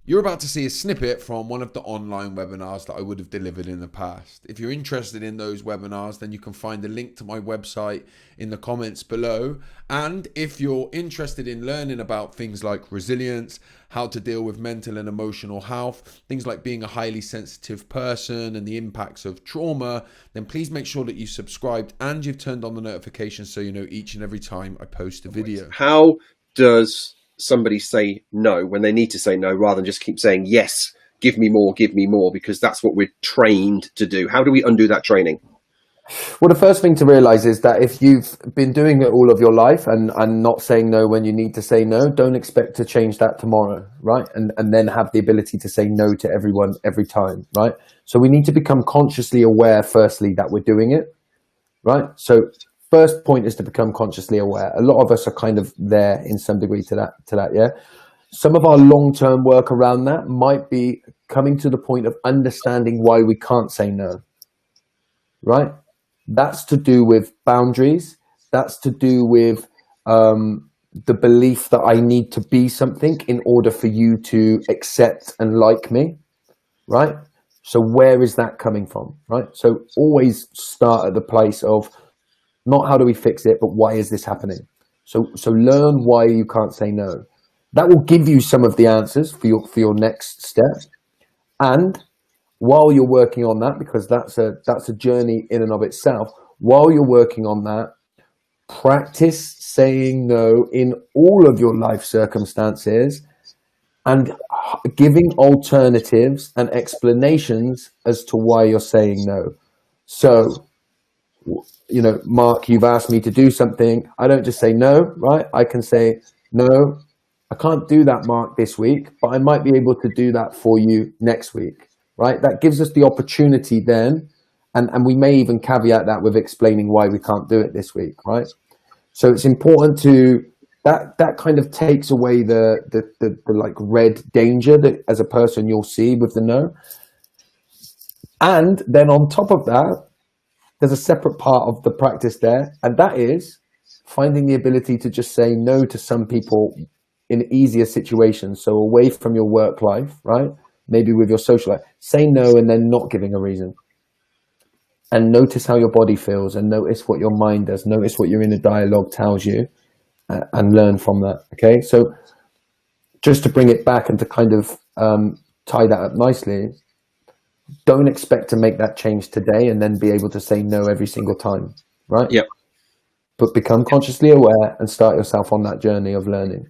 You're about to see a snippet from one of the online webinars that I would have delivered in the past. If you're interested in those webinars, then you can find the link to my website in the comments below. And if you're interested in learning about things like resilience, how to deal with mental and emotional health, things like being a highly sensitive person and the impacts of trauma, then please make sure that you subscribed and you've turned on the notifications so you know each and every time I post a video. How does somebody say no when they need to say no, rather than just keep saying yes, give me more, because that's what we're trained to do? How do we undo that training? Well, the first thing to realize is that if you've been doing it all of your life and not saying no when you need to say no, don't expect to change that tomorrow, right? And then have the ability to say no to everyone every time, right? So we need to become consciously aware, firstly, that we're doing it, right? So first point is to become consciously aware. A lot of us are kind of there in some degree to that, yeah? Some of our long-term work around that might be coming to the point of understanding why we can't say no, right? That's to do with boundaries. That's to do with the belief that I need to be something in order for you to accept and like me, right? So where is that coming from, right? So always start at the place of not how do we fix it, but why is this happening? So learn why you can't say no. That will give you some of the answers for your next step. And while you're working on that, because that's a journey in and of itself, while you're working on that, practice saying no in all of your life circumstances and giving alternatives and explanations as to why you're saying no. So, you know, Mark, you've asked me to do something. I don't just say no, right? I can say, no, I can't do that, Mark, this week, but I might be able to do that for you next week, right? That gives us the opportunity then, and we may even caveat that with explaining why we can't do it this week, right? So it's important to, that kind of takes away the like red danger that as a person you'll see with the no. And then on top of that, there's a separate part of the practice there, and that is finding the ability to just say no to some people in easier situations. So away from your work life, right? Maybe with your social life, say no and then not giving a reason. And notice how your body feels and notice what your mind does. Notice what your inner dialogue tells you and learn from that, okay? So just to bring it back and to kind of tie that up nicely, don't expect to make that change today and then be able to say no every single time, right? Yep. But become consciously aware and start yourself on that journey of learning.